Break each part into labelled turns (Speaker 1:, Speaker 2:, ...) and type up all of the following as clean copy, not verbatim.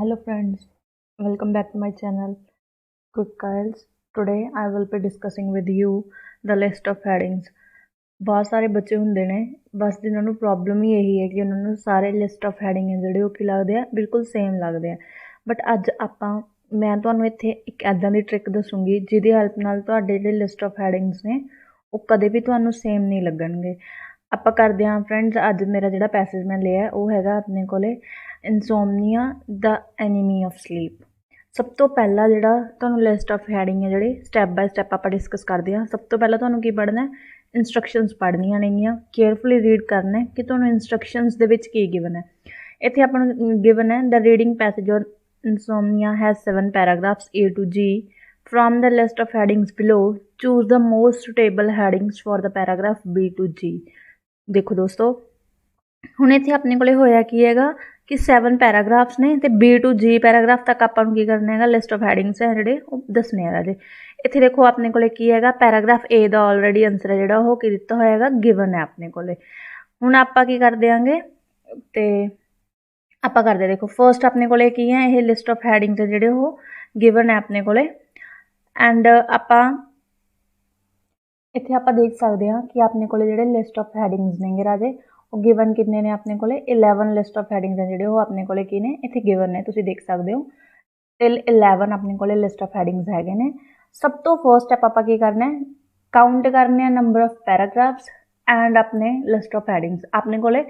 Speaker 1: Hello friends, welcome back to my channel Quick Kyles. Today I will be discussing with you the list of headings. बहुत सारे बच्चे ਹੁੰਦੇ ਨੇ ਬਸ ਜਿਨ੍ਹਾਂ ਨੂੰ ਪ੍ਰੋਬਲਮ ਹੀ ਇਹੀ ਹੈ ਕਿ ਉਹਨਾਂ ਨੂੰ ਸਾਰੇ ਲਿਸਟ ਆਫ ਹੈਡਿੰਗ ਹੈ ਜਿਹੜੇ ਉਹ ਕੀ ਲੱਗਦੇ ਆ ਬਿਲਕੁਲ ਸੇਮ ਲੱਗਦੇ ਆ ਬਟ ਅੱਜ ਮੈਂ ਤੁਹਾਨੂੰ ਇੱਥੇ ਇੱਕ ਐਦਾਂ ਦੀ ਟ੍ਰਿਕ ਦੱਸੂਗੀ ਜਿਹਦੀ ਹੈਲਪ ਨਾਲ ਤੁਹਾਡੇ ਜਿਹੜੇ ਲਿਸਟ ਆਫ ਹੈਡਿੰਗਸ ਨੇ ਉਹ ਕਦੇ ਵੀ ਤੁਹਾਨੂੰ ਸੇਮ ਨਹੀਂ ਲੱਗਣਗੇ। ਆਪਾਂ ਕਰਦੇ ਹਾਂ ਫਰੈਂਡਸ, ਅੱਜ ਮੇਰਾ ਜਿਹੜਾ ਪੈਸੇਜ ਮੈਂ ਲਿਆ ਉਹ ਹੈਗਾ ਆਪਣੇ ਕੋਲੇ ਇਨਸੋਮਨੀਆ ਦ ਐਨੀਮੀ ਆਫ ਸਲੀਪ। ਸਭ ਤੋਂ ਪਹਿਲਾਂ ਜਿਹੜਾ ਤੁਹਾਨੂੰ ਲਿਸਟ ਆਫ ਹੈਡਿੰਗ ਹੈ ਜਿਹੜੇ ਸਟੈਪ ਬਾਏ ਸਟੈਪ ਆਪਾਂ ਡਿਸਕਸ ਕਰਦੇ ਹਾਂ। ਸਭ ਤੋਂ ਪਹਿਲਾਂ ਤੁਹਾਨੂੰ ਕੀ ਪੜ੍ਹਨਾ, ਇੰਸਟਰਕਸ਼ਨਸ ਪੜ੍ਹਨੀਆਂ ਨੇਗੀਆਂ, ਕੇਅਰਫੁਲੀ ਰੀਡ ਕਰਨਾ ਕਿ ਤੁਹਾਨੂੰ ਇੰਸਟਰਕਸ਼ਨਸ ਦੇ ਵਿੱਚ ਕੀ ਗਿਵਨ ਹੈ। ਇੱਥੇ ਆਪਾਂ ਨੂੰ ਗਿਵਨ ਹੈ the reading passage on insomnia has 7 paragraphs A to G. From the list of headings below, choose the most suitable headings for the paragraph B to G. ਦੇਖੋ ਦੋਸਤੋ, ਹੁਣ ਇੱਥੇ ਆਪਣੇ ਕੋਲੇ ਹੋਇਆ ਕੀ ਹੈਗਾ ਕਿ 7 ਪੈਰਾਗ੍ਰਾਫਸ ਨੇ ਤੇ B to G ਪੈਰਾਗ੍ਰਾਫ ਤੱਕ ਆਪਾਂ ਨੂੰ ਕੀ ਕਰਨਾ ਹੈਗਾ, ਲਿਸਟ ਆਫ ਹੈਡਿੰਗਸ ਹੈ ਜਿਹੜੇ ਉਹ ਦੱਸਣੇ ਆ ਰਾਜੇ। ਇੱਥੇ ਦੇਖੋ ਆਪਣੇ ਕੋਲੇ ਕੀ ਹੈਗਾ, paragraph A the already answer ਹੈ ਜਿਹੜਾ ਉਹ ਕੀ ਦਿੱਤਾ ਹੋਇਆ ਹੈਗਾ, ਗਿਵਨ ਹੈ ਆਪਣੇ ਕੋਲੇ। ਹੁਣ ਆਪਾਂ ਕੀ ਕਰ ਦਿਆਂਗੇ ਤੇ ਆਪਾਂ ਕਰਦੇ ਦੇਖੋ ਫਰਸਟ ਆਪਣੇ ਕੋਲੇ ਕੀ ਹੈ, ਇਹ ਲਿਸਟ ਆਫ ਹੈਡਿੰਗਸ ਜਿਹੜੇ ਉਹ ਗਿਵਨ ਹੈ ਆਪਣੇ ਕੋਲੇ ਐਂਡ ਆਪਾਂ ਇੱਥੇ ਆਪਾਂ ਦੇਖ ਸਕਦੇ ਹਾਂ ਕਿ ਆਪਣੇ ਕੋਲੇ ਜਿਹੜੇ ਲਿਸਟ ਆਫ ਹੈਡਿੰਗਸ ਨੇਗੇ ਰਾਜੇ ਉਹ ਗਿਵਨ ਕਿੰਨੇ ਨੇ ਆਪਣੇ ਕੋਲੇ 11 ਲਿਸਟ ਆਫ ਹੈਡਿੰਗਸ ਨੇ ਜਿਹੜੇ ਉਹ ਆਪਣੇ ਕੋਲੇ ਕੀ ਨੇ ਇੱਥੇ ਗਿਵਨ ਨੇ, ਤੁਸੀਂ ਦੇਖ ਸਕਦੇ ਹੋ ਟਿਲ 11 ਆਪਣੇ ਕੋਲੇ ਲਿਸਟ ਆਫ ਹੈਡਿੰਗਸ ਹੈਗੇ ਨੇ। ਸਭ ਤੋਂ ਫਰਸਟ ਸਟੈਪ ਆਪਾਂ ਕੀ ਕਰਨਾ ਹੈ, ਕਾਊਂਟ ਕਰਨੇ ਆ ਨੰਬਰ ਆਫ ਪੈਰਾਗ੍ਰਾਫਸ ਐਂਡ ਆਪਣੇ ਲਿਸਟ ਆਫ ਹੈਡਿੰਗਸ। ਆਪਣੇ ਕੋਲੇ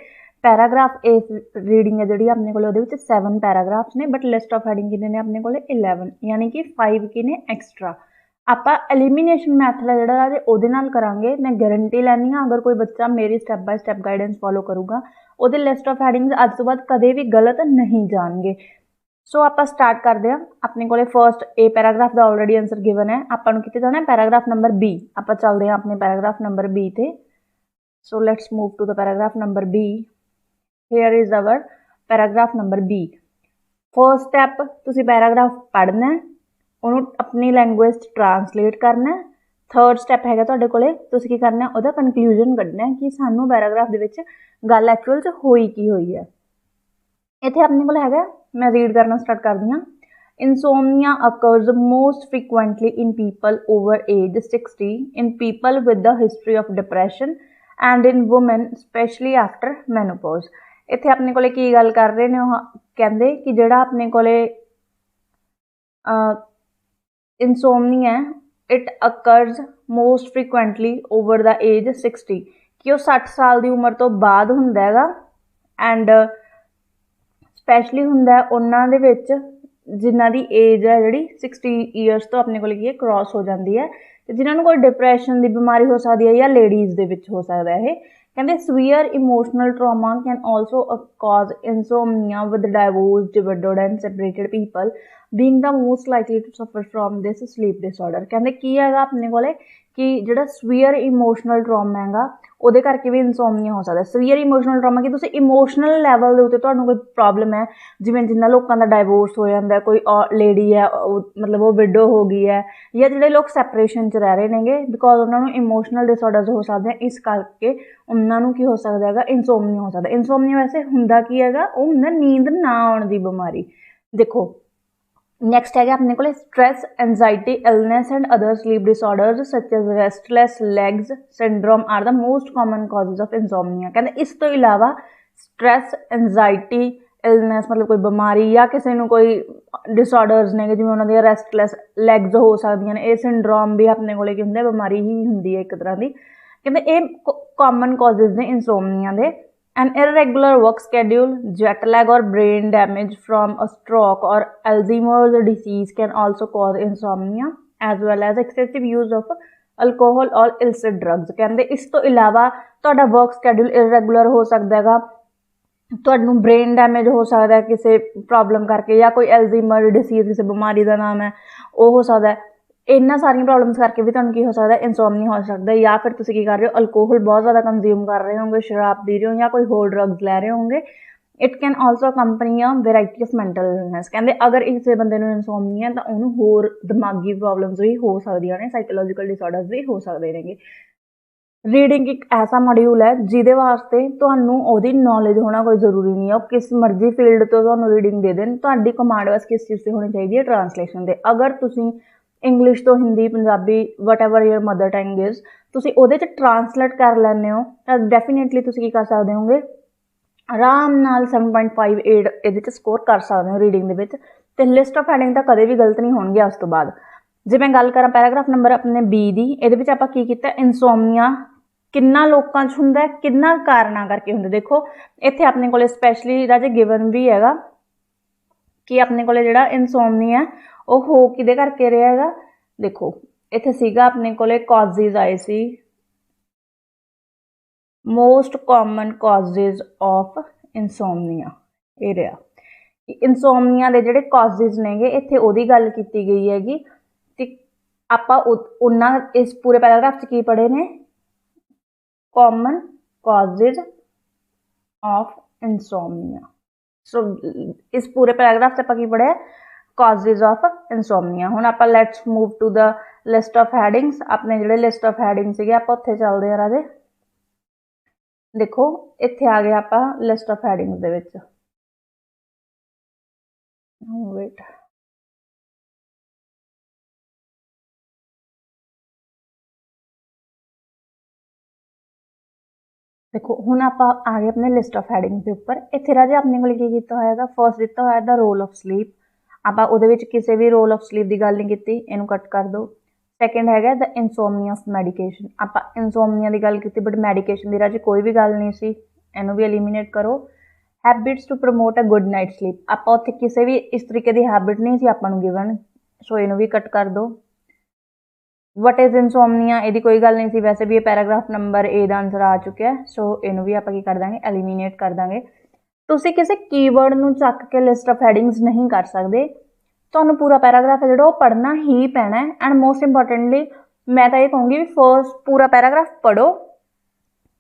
Speaker 1: ਪੈਰਾਗ੍ਰਾਫ ਏ ਰੀਡਿੰਗ ਹੈ ਜਿਹੜੀ ਆਪਣੇ ਕੋਲੇ ਉਹਦੇ ਵਿੱਚ 7 ਪੈਰਾਗ੍ਰਾਫਸ ਨੇ ਬਟ ਲਿਸਟ ਆਫ ਹੈਡਿੰਗ ਕਿੰਨੇ ਨੇ ਆਪਣੇ ਕੋਲੇ 11, ਯਾਨੀ ਕਿ 5 ਕੀ ਨੇ ਐਕਸਟਰਾ। ਆਪਾਂ ਐਲੀਮੀਨੇਸ਼ਨ ਮੈਥਡ ਹੈ ਜਿਹੜਾ ਰਾਜੇ ਉਹਦੇ ਨਾਲ ਕਰਾਂਗੇ। ਮੈਂ ਗਾਰੰਟੀ ਲੈਂਦੀ ਹਾਂ ਅਗਰ ਕੋਈ ਬੱਚਾ ਮੇਰੀ step by step guidance follow ਕਰੂਗਾ ਉਹਦੇ ਲਿਸਟ ਆਫ ਹੈਡਿੰਗਸ ਅੱਜ ਤੋਂ ਬਾਅਦ ਕਦੇ ਵੀ ਗਲਤ ਨਹੀਂ ਜਾਣਗੇ। ਸੋ ਆਪਾਂ ਸਟਾਰਟ ਕਰਦੇ ਹਾਂ। ਆਪਣੇ ਕੋਲੇ ਫਰਸਟ ਏ ਪੈਰਾਗ੍ਰਾਫ ਦਾ ਆਲਰੇਡੀ ਆਨਸਰ ਗਿਵਨ ਹੈ, ਆਪਾਂ ਨੂੰ ਕਿੱਥੇ ਜਾਣਾ, ਪੈਰਾਗ੍ਰਾਫ ਨੰਬਰ B। ਆਪਾਂ ਚੱਲਦੇ ਹਾਂ ਆਪਣੇ ਪੈਰਾਗ੍ਰਾਫ ਨੰਬਰ B ਤੇ। So let's move to the paragraph number B। Here is our paragraph number B। First step ਤੁਸੀਂ ਪੈਰਾਗ੍ਰਾਫ ਪੜ੍ਹਨਾ, ਉਹਨੂੰ ਆਪਣੀ ਲੈਂਗੁਏਜ 'ਚ ਟਰਾਂਸਲੇਟ ਕਰਨਾ। ਥਰਡ ਸਟੈਪ ਹੈਗਾ ਤੁਹਾਡੇ ਕੋਲੇ, ਤੁਸੀਂ ਕੀ ਕਰਨਾ, ਉਹਦਾ ਕਨਕਲੂਜਨ ਕੱਢਣਾ ਕਿ ਸਾਨੂੰ ਪੈਰਾਗ੍ਰਾਫ ਦੇ ਵਿੱਚ ਗੱਲ ਐਕਚੁਅਲ 'ਚ ਹੋਈ ਕੀ ਹੋਈ ਹੈ। ਇੱਥੇ ਆਪਣੇ ਕੋਲ ਹੈਗਾ, ਮੈਂ ਰੀਡ ਕਰਨਾ ਸਟਾਰਟ ਕਰਦੀ ਹਾਂ। Insomnia occurs most frequently in people over age 60, in people with the history of depression and in women especially after menopause. ਇੱਥੇ ਆਪਣੇ ਕੋਲੇ ਕੀ ਗੱਲ ਕਰ ਰਹੇ ਨੇ, ਉਹ ਕਹਿੰਦੇ ਕਿ ਜਿਹੜਾ ਆਪਣੇ ਕੋਲੇ insomnia it occurs most frequently over the age 60, ਕਿ ਉਹ 60 ਸਾਲ ਦੀ ਉਮਰ ਤੋਂ ਬਾਅਦ ਹੁੰਦਾ ਹੈਗਾ ਐਂਡ ਸਪੈਸ਼ਲੀ ਹੁੰਦਾ ਉਹਨਾਂ ਦੇ ਵਿੱਚ ਜਿਨ੍ਹਾਂ ਦੀ ਏਜ ਹੈ ਜਿਹੜੀ 60 ਈਅਰਸ ਤੋਂ ਆਪਣੇ ਕੋਲ ਕੀ ਹੈ ਕ੍ਰੋਸ ਹੋ ਜਾਂਦੀ ਹੈ ਤੇ ਜਿਨ੍ਹਾਂ ਨੂੰ ਕੋਈ ਡਿਪਰੈਸ਼ਨ ਦੀ ਬਿਮਾਰੀ ਹੋ ਸਕਦੀ ਹੈ ਜਾਂ ਲੇਡੀਜ਼ ਦੇ ਵਿੱਚ ਹੋ ਸਕਦਾ ਇਹ। ਕਹਿੰਦੇ severe emotional trauma can also cause insomnia with divorced, widowed and separated people being the most likely to suffer from this sleep disorder। ਕਹਿੰਦੇ ਕੀ ਹੈਗਾ ਆਪਣੇ ਕੋਲੇ ਕਿ ਜਿਹੜਾ ਸਵੀਅਰ ਇਮੋਸ਼ਨਲ ਟਰਾਮਾ ਹੈਗਾ ਉਹਦੇ ਕਰਕੇ ਵੀ ਇਨਸੋਮਨੀਆ ਹੋ ਸਕਦਾ। ਸਵੀਅਰ ਇਮੋਸ਼ਨਲ ਟਰਾਮਾ ਕਿ ਤੁਸੀਂ ਇਮੋਸ਼ਨਲ ਲੈਵਲ ਦੇ ਉੱਤੇ ਤੁਹਾਨੂੰ ਕੋਈ ਪ੍ਰੋਬਲਮ ਹੈ, ਜਿਵੇਂ ਜਿੰਨਾ ਲੋਕਾਂ ਦਾ ਡਾਈਵੋਰਸ ਹੋ ਜਾਂਦਾ, ਕੋਈ ਲੇਡੀ ਹੈ ਮਤਲਬ ਉਹ ਵਿਡੋ ਹੋ ਗਈ ਹੈ, ਜਾਂ ਜਿਹੜੇ ਲੋਕ ਸੈਪਰੇਸ਼ਨ 'ਚ ਰਹਿ ਰਹੇ ਨੇਗੇ ਬਿਕੋਜ਼ ਉਹਨਾਂ ਨੂੰ ਇਮੋਸ਼ਨਲ ਡਿਸਆਰਡਰਸ ਹੋ ਸਕਦੇ, ਇਸ ਕਰਕੇ ਉਹਨਾਂ ਨੂੰ ਕੀ ਹੋ ਸਕਦਾ ਹੈਗਾ, ਇਨਸੋਮਨੀਆ ਹੋ ਸਕਦਾ। ਇਨਸੋਮਨੀਆ ਵੈਸੇ ਹੁੰਦਾ ਕੀ ਹੈਗਾ, ਉਹ ਹੁੰਦਾ ਨੀਂਦ ਨਾ ਆਉਣ ਦੀ ਬਿਮਾਰੀ। ਦੇਖੋ ਨੈਕਸਟ ਹੈਗਾ ਆਪਣੇ ਕੋਲੇ stress, anxiety, illness and other sleep disorders such as restless legs syndrome are the most common causes of insomnia. ਕਹਿੰਦੇ ਇਸ ਤੋਂ ਇਲਾਵਾ ਸਟ੍ਰੈਸ, ਐਂਜ਼ਾਈਟੀ, ਇਲਨੈਸ ਮਤਲਬ ਕੋਈ ਬਿਮਾਰੀ ਜਾਂ ਕਿਸੇ ਨੂੰ ਕੋਈ ਡਿਸਆਰਡਰਸ ਨੇ ਜਿਵੇਂ ਉਹਨਾਂ ਦੀਆਂ ਰੈਸਟਲੈਸ ਲੈਗਸ ਹੋ ਸਕਦੀਆਂ ਨੇ, ਇਹ ਸਿੰਡਰੋਮ ਵੀ ਆਪਣੇ ਕੋਲੇ ਕੀ ਹੁੰਦਾ, ਬਿਮਾਰੀ ਹੀ ਹੁੰਦੀ ਹੈ ਇੱਕ ਤਰ੍ਹਾਂ ਦੀ। ਕਹਿੰਦੇ ਇਹ ਕਾਮਨ ਕਾਜ਼ਸ ਨੇ ਇਨਸੋਮਨੀਆ ਦੇ। An irregular work schedule, jet lag or brain damage from a stroke or Alzheimer's disease can also cause insomnia, as well as excessive use of alcohol or illicit drugs। ਕਹਿੰਦੇ ਇਸ ਤੋਂ ਇਲਾਵਾ ਤੁਹਾਡਾ work schedule irregular ਹੋ ਸਕਦਾ ਹੈਗਾ, ਤੁਹਾਨੂੰ brain damage ਹੋ ਸਕਦਾ ਕਿਸੇ ਪ੍ਰੋਬਲਮ ਕਰਕੇ, ਜਾਂ ਕੋਈ ਐਲਜ਼ੀਮਰ ਡਿਸੀਜ਼ ਕਿਸੇ ਬਿਮਾਰੀ ਦਾ ਨਾਮ ਹੈ ਉਹ ਹੋ ਸਕਦਾ। ਇਹਨਾਂ ਸਾਰੀਆਂ ਪ੍ਰੋਬਲਮਸ ਕਰਕੇ ਵੀ ਤੁਹਾਨੂੰ ਕੀ ਹੋ ਸਕਦਾ, ਇਨਸੋਮਨੀਆ ਹੋ ਸਕਦਾ। ਜਾਂ ਫਿਰ ਤੁਸੀਂ ਕੀ ਕਰ ਰਹੇ ਹੋ, ਅਲਕੋਹਲ ਬਹੁਤ ਜ਼ਿਆਦਾ ਕੰਜ਼ਿਊਮ ਕਰ ਰਹੇ ਹੋਗੇ, ਸ਼ਰਾਬ ਪੀ ਰਹੇ ਹੋ ਜਾਂ ਕੋਈ ਹੋਰ ਡਰੱਗਸ ਲੈ ਰਹੇ ਹੋਗੇ। It can also accompany a variety of mental illness. ਕਹਿੰਦੇ ਅਗਰ ਕਿਸੇ ਬੰਦੇ ਨੂੰ ਇਨਸੋਮਨੀਆ ਤਾਂ ਉਹਨੂੰ ਹੋਰ ਦਿਮਾਗੀ ਪ੍ਰੋਬਲਮਸ ਵੀ ਹੋ ਸਕਦੀਆਂ ਨੇ, ਸਾਈਕੋਲੋਜੀਕਲ ਡਿਸਆਰਡਰਸ ਵੀ ਹੋ ਸਕਦੇ ਨੇਗੇ। रीडिंग एक ऐसा मॉड्यूल है जिहदे वास्ते तुहानूं ओहदी नॉलेज होना कोई ज़रूरी नहीं है। वो किस मर्जी फील्ड तो तुहानूं रीडिंग दे देन, तुहाडी कमांड बस किस चीज़ से होनी चाहिए है, ट्रांसलेशन दे। अगर तुसीं इंग्लिश तो Hindi Punjabi what ever your mother tongue is तुसीं ओहदे च ट्रांसलेट कर लैंदे हो तां डेफिनेटली तुसीं की कर सकदे होगे, आराम नाल 7.58 ਇਹਦੇ 'ਚ ਸਕੋਰ कर सकते हो रीडिंग ਦੇ ਵਿੱਚ। ਤੇ ਲਿਸਟ ਆਫ ਹੈਡਿੰਗ ਤਾਂ ਕਦੇ ਵੀ ਗਲਤ ਨਹੀਂ ਹੋਣਗੇ ਉਸ ਤੋਂ ਬਾਅਦ। ਜੇ ਮੈਂ ਗੱਲ ਕਰਾਂ ਪੈਰਾਗ੍ਰਾਫ ਨੰਬਰ ਆਪਣੇ B ਦੀ, ਇਹਦੇ ਵਿੱਚ ਆਪਾਂ ਕੀ ਕੀਤਾ, ਇਨਸੋਮਨੀਆ ਕਿੰਨਾ ਲੋਕਾਂ 'ਚ ਹੁੰਦਾ, ਕਿੰਨਾ ਕਾਰਨਾਂ ਕਰਕੇ ਹੁੰਦਾ। ਦੇਖੋ ਇੱਥੇ ਆਪਣੇ ਕੋਲੇ ਸਪੈਸ਼ਲੀ ਰਾਜੇ ਗਿਵਨ ਵੀ ਹੈਗਾ ਕਿ ਆਪਣੇ ਕੋਲੇ ਜਿਹੜਾ ਇਨਸੋਮਨੀਆ ਉਹ ਹੋ ਕਿਹਦੇ ਕਰਕੇ ਰਿਹਾ ਹੈਗਾ। ਦੇਖੋ ਇੱਥੇ ਸੀਗਾ ਆਪਣੇ ਕੋਲੇ ਕੌਜ਼ਿਜ਼ ਆਏ ਸੀ, मोस्ट कॉमन कॉजेज ऑफ इंसोमनीया ये रहा। इंसोमनीया के जोड़े कॉजेज ने इत्थे ओहदी गल की गई हैगी कि आपां उन्ना इस पूरे पैराग्राफ च की पढ़े ने, कॉमन कॉजेज ऑफ इंसोमनीया। सो इस पूरे पैराग्राफ से आपां की पढ़िया, कॉजेज ऑफ इंसोमनीया। हुण आपां let's move to the list of headings. अपने जोड़े लिस्ट ऑफ हैडिंग सीगे आपां उत्थे चलदे आ राजे। देखो इत्थे आ गए आप लिस्ट ऑफ हैडिंग्स दे विच। वेट देखो हुण आप आ गए अपने लिस्ट ऑफ हैडिंग्स के उपर। इत्थे राजे अपने कोल की कीता होया, फर्स्ट दिता होया द रोल ऑफ स्लीप। आप उहदे विच किसी भी रोल ऑफ स्लीप की गल नहीं की, इहनूं कट कर दो। सैकेंड है द इंसोमनीया ऑफ मैडिकेशन। आप इंसोमनीया की गल की बट मैडिकेशन की राजे कोई भी गल नहीं सी, इनू भी एलिमीनेट करो। Habits to promote a good night sleep, आप उत्थे किसी भी इस तरीके की हैबिट नहीं सी आपां नूं गिवन, सो इनू भी कट कर दो। वट इज़ इंसोमनीया, यदि कोई गल नहीं सी, वैसे भी ये पैराग्राफ नंबर ए का आंसर आ चुका है, सो इनू भी आपां की कर देंगे, एलिमीनेट कर देंगे। तुसीं किसी कीवर्ड नूं चक के लिस्ट ऑफ हैडिंग्स नहीं कर सकते, ਤੁਹਾਨੂੰ पूरा पैराग्राफ है जो पढ़ना ही पैना है। एंड मोस्ट इंपोर्टेंटली मैं तो ये कहूँगी भी फर्स्ट पूरा पैराग्राफ पढ़ो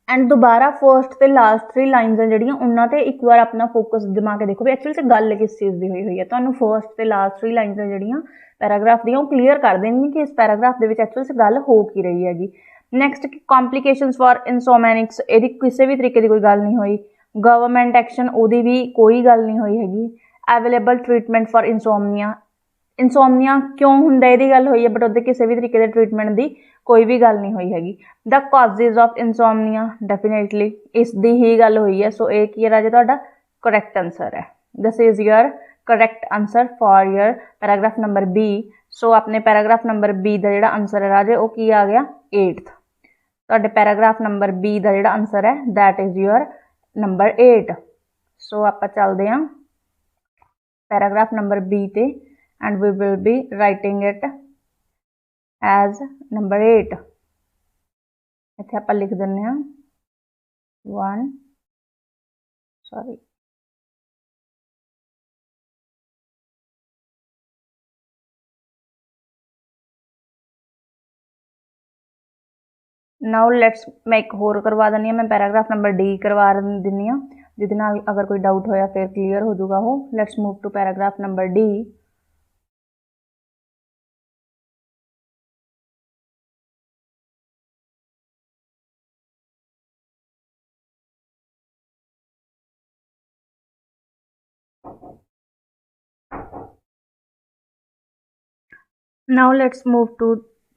Speaker 1: एंड दोबारा फर्स्ट तो लास्ट 3 लाइन्स जड़ियाँ उन्होंने एक बार अपना फोकस जमा के देखो भी एक्चुअल से गल किस चीज़ की हुई है। तो फर्स्ट तो लास्ट 3 लाइन्स जड़ियाँ पैराग्राफ दी क्लीयर कर देंगी कि इस पैराग्राफ के एक्चुअल से गल हो की रही हैगी। नैक्सट कॉम्प्लीकेशनस फॉर इंसोमैनिक्स, ये किसी भी तरीके की कोई गल नहीं हुई। गवर्नमेंट एक्शन वो भी कोई गल नहीं हुई हैगी। अवेलेबल ट्रीटमेंट फॉर इंसोमनीया, इंसोमनीया क्यों होंदा इहदी गल हुई है बट उहदे किसी भी तरीके के ट्रीटमेंट की कोई भी गल नहीं हुई हैगी। द कॉजेज ऑफ इंसोमनीया, डेफिनेटली इसकी ही गल हुई है। सो ये की है राजे तुहाडा करैक्ट आंसर है। This is your correct answer for your paragraph number B. So अपने पैराग्राफ नंबर बी का जिहड़ा आंसर है राजे वो की आ गया 8th। तुहाडे पैराग्राफ नंबर बी का जिहड़ा आंसर है that is your number 8। So आपां चलदे हां पैराग्राफ नंबर बी ते and we will be writing it as number 8। इत्थे आपां लिख दिंदे हां 1 सॉरी नाउ लेट्स मैं एक होर करवा दिंदी मैं पैराग्राफ नंबर डी करवा दिंदी हाँ जिहदे नाल अगर कोई डाउट होया फिर क्लीयर हो जाऊगा वो। Let's move to paragraph number D. Now let's move to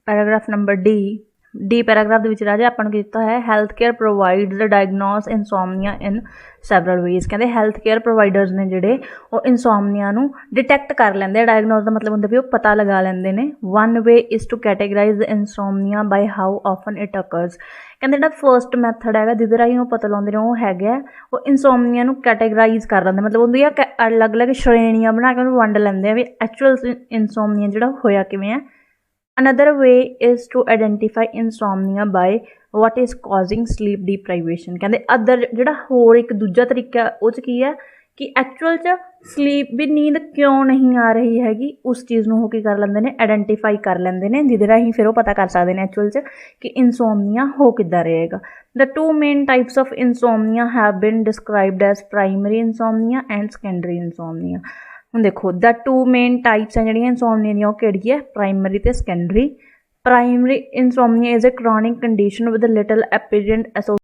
Speaker 1: paragraph number D. D paragraph के राजे अपन किया है health care provides diagnose insomnia in several ways. कहते हैल्थ केयर प्रोवाइडर्स ने जोड़े वो इंसोमनीया डिटैक्ट कर लेंगे। डायगनोस का मतलब होंगे भी वो पता लगा लेंगे ने। One way is to categorize insomnia by how often it occurs. कहते जो फर्स्ट मैथड है जिद राही वो पता लाते हैं वो है वो इंसोमनीया कैटेगराइज कर लेंगे, मतलब उनकी अलग अलग श्रेणियां बना के वंड लेंगे भी एक्चुअल इंसोमनीया जो होया किवें है। Another way is to identify insomnia by what is causing sleep deprivation। कहते अदर जो होर एक दूजा तरीका उस की है कि एक्चुअल च स्लीप भी नींद क्यों नहीं आ रही हैगी, उस चीज़ को की कर लेंगे ने आइडेंटिफाई कर लेंगे ने जिहदे राही फिर वो पता कर सकते हैं एक्चुअल च कि इंसोमनीया हो किद्दां रहेगा। The 2 main types of insomnia have been described as primary insomnia and secondary insomnia. हम देखो द 2 मेन टाइप्स हैं जिहड़ियां इंसोमनीया दी वो किहड़ी है, प्राइमरी ते secondary. Primary insomnia is a chronic condition with little apparent association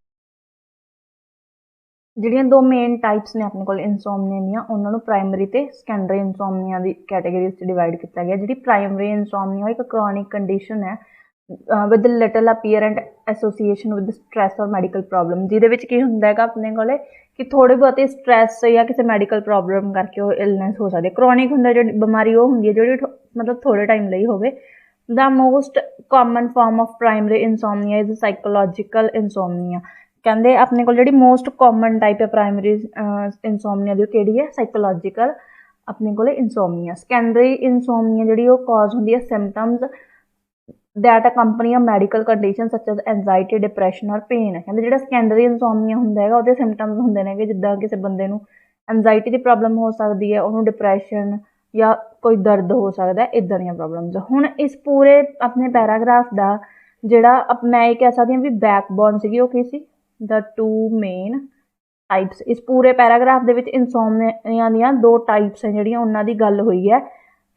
Speaker 1: ਜਿਹੜੀਆਂ ਦੋ ਮੇਨ ਟਾਈਪਸ ਨੇ ਆਪਣੇ ਕੋਲ ਇਨਸੋਮਨੀਆ ਦੀਆਂ ਉਹਨਾਂ ਨੂੰ ਪ੍ਰਾਇਮਰੀ ਤੇ ਸੈਕੰਡਰੀ ਇਨਸੋਮਨੀਆ ਦੀ ਕੈਟਾਗਰੀਜ਼ 'ਚ ਡਿਵਾਈਡ ਕੀਤਾ ਗਿਆ। ਜਿਹੜੀ ਪ੍ਰਾਇਮਰੀ ਇਨਸੋਮਨੀਆ ਇੱਕ ਕ੍ਰੋਨਿਕ ਕੰਡੀਸ਼ਨ ਹੈ with little apparent association with stress or medical problem, ਜਿਹਦੇ ਵਿੱਚ ਕੀ ਹੁੰਦਾ ਹੈਗਾ ਆਪਣੇ ਕੋਲੇ ਕਿ ਥੋੜ੍ਹੇ ਬਹੁਤੇ ਸਟ੍ਰੈਸ ਜਾਂ ਕਿਸੇ ਮੈਡੀਕਲ ਪ੍ਰੋਬਲਮ ਕਰਕੇ ਉਹ ਇਲਨੈਸ ਹੋ ਸਕਦੀ। ਕ੍ਰੋਨਿਕ ਹੁੰਦਾ ਜਿਹੜੀ ਬਿਮਾਰੀ ਉਹ ਹੁੰਦੀ ਹੈ ਜਿਹੜੀ ਮਤਲਬ ਥੋੜ੍ਹੇ ਟਾਈਮ ਲਈ ਹੋਵੇ। The most common form of primary insomnia is psychological insomnia. ਕਹਿੰਦੇ ਆਪਣੇ ਕੋਲ ਜਿਹੜੀ ਮੋਸਟ ਕਾਮਨ ਟਾਈਪ ਹੈ ਪ੍ਰਾਇਮਰੀ ਇਨਸੋਮਨੀਆ ਦੀ ਉਹ ਕਿਹੜੀ ਹੈ? ਸਾਈਕੋਲੋਜੀਕਲ ਆਪਣੇ ਕੋਲ ਇਨਸੋਮਨੀਆ। ਸੈਕੰਡਰੀ ਇਨਸੋਮਨੀਆ ਜਿਹੜੀ ਉਹ ਕਾਜ਼ ਹੁੰਦੀ ਹੈ symptoms that accompany a medical condition such as anxiety, depression or pain. ਕਹਿੰਦੇ ਜਿਹੜਾ ਸੈਕੰਡਰੀ ਇਨਸੋਮਨੀਆ ਹੁੰਦਾ ਹੈਗਾ ਉਹਦੇ ਸਿੰਪਟਮਸ ਹੁੰਦੇ ਨੇ ਕਿ ਜਿੱਦਾਂ ਕਿਸੇ ਬੰਦੇ ਨੂੰ ਐਨਜ਼ਾਈਟੀ ਦੀ ਪ੍ਰੋਬਲਮ ਹੋ ਸਕਦੀ ਹੈ, ਉਹਨੂੰ ਡਿਪਰੈਸ਼ਨ ਜਾਂ ਕੋਈ ਦਰਦ ਹੋ ਸਕਦਾ, ਇੱਦਾਂ ਦੀਆਂ ਪ੍ਰੋਬਲਮਸ। ਹੁਣ ਇਸ ਪੂਰੇ ਆਪਣੇ ਪੈਰਾਗ੍ਰਾਫ ਦਾ ਜਿਹੜਾ ਮੈਂ ਇਹ ਕਹਿ ਸਕਦੀ ਹਾਂ ਵੀ ਬੈਕਬੋਨ ਸੀਗੀ ਉਹ ਕੀ ਸੀ? The two main types. ਇਸ ਪੂਰੇ ਪੈਰਾਗ੍ਰਾਫ ਦੇ ਵਿੱਚ ਇਨਸੋਮਨੀਆ ਦੀਆਂ ਦੋ ਟਾਈਪਸ ਹੈ ਜਿਹੜੀਆਂ ਉਹਨਾਂ ਦੀ ਗੱਲ ਹੋਈ ਹੈ।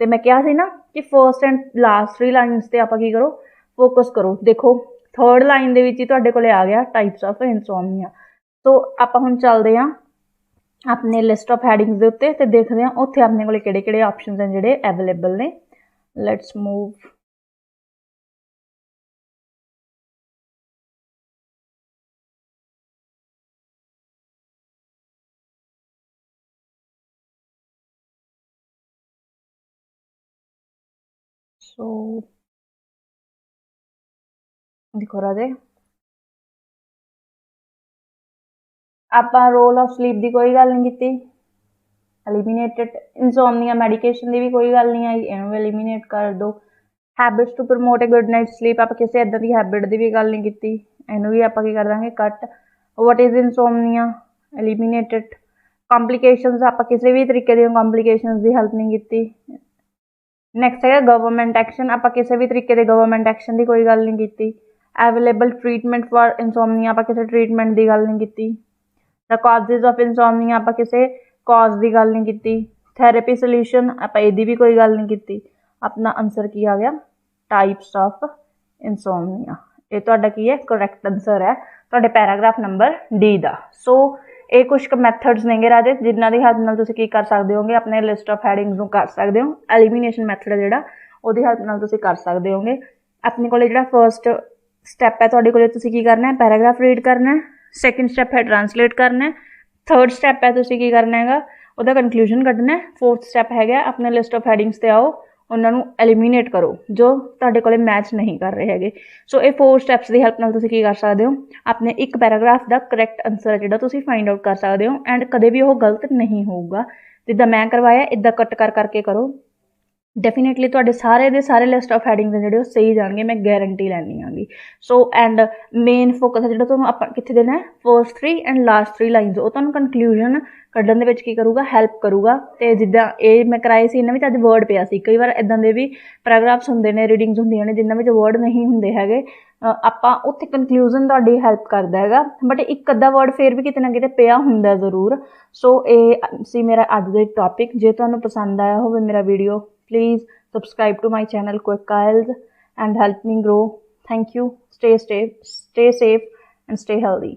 Speaker 1: ਤੇ ਮੈਂ ਕਿਹਾ ਸੀ ਨਾ ਕਿ ਫਸਟ ਐਂਡ ਲਾਸਟ 3 ਲਾਈਨਸ ਤੇ ਆਪਾਂ ਕੀ ਕਰੋ? ਫੋਕਸ ਕਰੋ। ਦੇਖੋ ਥਰਡ ਲਾਈਨ ਦੇ ਵਿੱਚ ਹੀ ਤੁਹਾਡੇ ਕੋਲੇ ਆ ਗਿਆ ਟਾਈਪਸ ਆਫ ਇਨਸੋਮਨੀਆ। ਸੋ ਆਪਾਂ ਹੁਣ ਚੱਲਦੇ ਹਾਂ ਆਪਣੇ ਲਿਸਟ ਆਫ ਹੈਡਿੰਗਸ ਦੇ ਉੱਤੇ ਤੇ ਦੇਖਦੇ ਹਾਂ ਉੱਥੇ ਆਪਣੇ ਕੋਲੇ ਕਿਹੜੇ ਕਿਹੜੇ ਆਪਸ਼ਨਸ ਨੇ ਜਿਹੜੇ ਅਵੇਲੇਬਲ ਨੇ। Let's move. ਸੋ ਦੇਖੋ ਰਾਜੇ, ਆਪਾਂ ਰੋਲ ਆਫ ਸਲੀਪ ਦੀ ਕੋਈ ਗੱਲ ਨਹੀਂ ਕੀਤੀ, ਐਲੀਮੀਨੇਟਡ। ਇਨਸੋਮਨੀਆ ਮੈਡੀਕੇਸ਼ਨ ਦੀ ਵੀ ਕੋਈ ਗੱਲ ਨਹੀਂ ਆਈ, ਇਹਨੂੰ ਵੀ ਐਲੀਮੀਨੇਟ ਕਰ ਦਿਓ। Habits to promote a good night sleep, ਆਪਾਂ ਕਿਸੇ ਇੱਦਾਂ ਦੀ ਹੈਬਿਟ ਦੀ ਵੀ ਗੱਲ ਨਹੀਂ ਕੀਤੀ, ਇਹਨੂੰ ਵੀ ਆਪਾਂ ਕੀ ਕਰ ਦਾਂਗੇ? ਕੱਟ। What is ਇਨਸੋਮਨੀਆ? ਐਲੀਮੀਨੇਟਡ। ਕੰਪਲੀਕੇਸ਼ਨਸ, ਆਪਾਂ ਕਿਸੇ ਵੀ ਤਰੀਕੇ ਦੀਆਂ ਕੰਪਲੀਕੇਸ਼ਨਸ ਦੀ ਹੈਲਪ ਨਹੀਂ ਕੀਤੀ। ਨੈਕਸਟ ਹੈਗਾ ਗਵਰਨਮੈਂਟ ਐਕਸ਼ਨ, ਆਪਾਂ ਕਿਸੇ ਵੀ ਤਰੀਕੇ ਦੇ ਗਵਰਨਮੈਂਟ ਐਕਸ਼ਨ ਦੀ ਕੋਈ ਗੱਲ ਨਹੀਂ ਕੀਤੀ। ਅਵੇਲੇਬਲ ਟ੍ਰੀਟਮੈਂਟ ਫॉर ਇਨਸੋਮਨੀਆ, ਆਪਾਂ ਕਿਸੇ ਟ੍ਰੀਟਮੈਂਟ ਦੀ ਗੱਲ ਨਹੀਂ ਕੀਤੀ। ਦ ਕਾਜ਼ਿਜ਼ ਆਫ ਇਨਸੋਮਨੀਆ, ਆਪਾਂ ਕਿਸੇ ਕਾਜ਼ ਦੀ ਗੱਲ ਨਹੀਂ ਕੀਤੀ। ਥੈਰੇਪੀ ਸੋਲਿਊਸ਼ਨ, ਆਪਾਂ ਇਹਦੀ ਵੀ ਕੋਈ ਗੱਲ ਨਹੀਂ ਕੀਤੀ। ਆਪਣਾ ਆਨਸਰ ਕੀ ਆ ਗਿਆ? Types of insomnia. ਇਹ ਤੁਹਾਡਾ ਕੀ ਹੈ? ਕਰੈਕਟ ਆਨਸਰ ਹੈ ਤੁਹਾਡੇ ਪੈਰਾਗ੍ਰਾਫ ਨੰਬਰ ਡੀ ਦਾ। ਸੋ ਇਹ ਕੁਛ ਕੁ ਮੈਥਡਸ ਨੇਗੇ ਰਾਜੇ ਜਿਨ੍ਹਾਂ ਦੀ ਹੈਲਪ ਨਾਲ ਤੁਸੀਂ ਕੀ ਕਰ ਸਕਦੇ ਹੋਗੇ? ਆਪਣੇ ਲਿਸਟ ਆਫ ਹੈਡਿੰਗਸ ਨੂੰ ਕਰ ਸਕਦੇ ਹੋ। ਐਲੀਮੀਨੇਸ਼ਨ ਮੈਥਡ ਜਿਹੜਾ ਉਹਦੀ ਹੈਲਪ ਨਾਲ ਤੁਸੀਂ ਕਰ ਸਕਦੇ ਹੋਗੇ। ਆਪਣੇ ਕੋਲੇ ਜਿਹੜਾ ਫਰਸਟ ਸਟੈਪ ਹੈ ਤੁਹਾਡੇ ਕੋਲੇ ਤੁਸੀਂ ਕੀ ਕਰਨਾ ਹੈ? ਪੈਰਾਗ੍ਰਾਫ ਰੀਡ ਕਰਨਾ। ਸੈਕਿੰਡ ਸਟੈਪ ਹੈ ਟਰਾਂਸਲੇਟ ਕਰਨਾ। ਥਰਡ ਸਟੈਪ ਹੈ ਤੁਸੀਂ ਕੀ ਕਰਨਾ ਹੈਗਾ? ਉਹਦਾ ਕਨਕਲੂਜਨ ਕੱਢਣਾ। ਫੋਰਥ ਸਟੈਪ ਹੈਗਾ ਆਪਣੇ ਲਿਸਟ ਆਫ ਹੈਡਿੰਗਸ 'ਤੇ ਆਓ, ਉਹਨਾਂ ਨੂੰ ਐਲੀਮੀਨੇਟ ਕਰੋ ਜੋ ਤੁਹਾਡੇ ਕੋਲੇ ਮੈਚ ਨਹੀਂ ਕਰ ਰਹੇ ਹੈਗੇ। ਸੋ ਇਹ 4 ਸਟੈਪਸ ਦੀ ਹੈਲਪ ਨਾਲ ਤੁਸੀਂ ਕੀ ਕਰ ਸਕਦੇ ਹੋ? ਆਪਣੇ ਇੱਕ ਪੈਰਾਗ੍ਰਾਫ ਦਾ ਕਰੈਕਟ ਆਨਸਰ ਜਿਹੜਾ ਤੁਸੀਂ ਫਾਈਂਡ ਆਊਟ ਕਰ ਸਕਦੇ ਹੋ ਐਂਡ ਕਦੇ ਵੀ ਉਹ ਗਲਤ ਨਹੀਂ ਹੋਊਗਾ। ਜਿੱਦਾਂ ਮੈਂ ਕਰਵਾਇਆ ਇੱਦਾਂ ਕੱਟ ਕਰ ਕਰਕੇ ਕਰੋ, ਡੈਫੀਨੇਟਲੀ ਤੁਹਾਡੇ ਸਾਰੇ ਦੇ ਸਾਰੇ ਲਿਸਟ ਆਫ ਹੈਡਿੰਗ ਦੇ ਜਿਹੜੇ ਉਹ ਸਹੀ ਜਾਣਗੇ, ਮੈਂ ਗਾਰੰਟੀ ਲੈਂਦੀ ਆਂਗੀ। ਸੋ ਐਂਡ ਮੇਨ ਫੋਕਸ ਜਿਹੜਾ ਤੁਹਾਨੂੰ ਆਪਾਂ ਕਿੱਥੇ ਦੇਣਾ ਹੈ? ਫਸਟ 3 ਐਂਡ ਲਾਸਟ 3 ਲਾਈਨਸ, ਉਹ ਤੁਹਾਨੂੰ ਕਨਕਲੂਜਨ ਕੱਢਣ ਦੇ ਵਿੱਚ ਕੀ ਕਰੂਗਾ? ਹੈਲਪ ਕਰੂਗਾ। ਅਤੇ ਜਿੱਦਾਂ ਇਹ ਮੈਂ ਕਰਾਏ ਸੀ ਇਹਨਾਂ ਵਿੱਚ ਅੱਜ ਵਰਡ ਪਿਆ ਸੀ, ਕਈ ਵਾਰ ਇੱਦਾਂ ਦੇ ਵੀ ਪੈਰਾਗ੍ਰਾਫਸ ਹੁੰਦੇ ਨੇ, ਰੀਡਿੰਗਸ ਹੁੰਦੀਆਂ ਨੇ ਜਿਨ੍ਹਾਂ ਵਿੱਚ ਵਰਡ ਨਹੀਂ ਹੁੰਦੇ ਹੈਗੇ, ਆਪਾਂ ਉੱਥੇ ਕਨਕਲੂਜਨ ਤੁਹਾਡੀ ਹੈਲਪ ਕਰਦਾ ਹੈਗਾ, ਬਟ ਇੱਕ ਅੱਧਾ ਵਰਡ ਫਿਰ ਵੀ ਕਿਤੇ ਨਾ ਕਿਤੇ ਪਿਆ ਹੁੰਦਾ ਜ਼ਰੂਰ। ਸੋ ਇਹ ਸੀ ਮੇਰਾ ਅੱਜ ਦਾ ਟੌਪਿਕ। ਜੇ ਤੁਹਾਨੂੰ ਪਸੰਦ ਆਇਆ ਹੋਵੇ ਮੇਰਾ video, please subscribe to my channel Quick IELTS and help me grow. Thank you. Stay safe and stay healthy.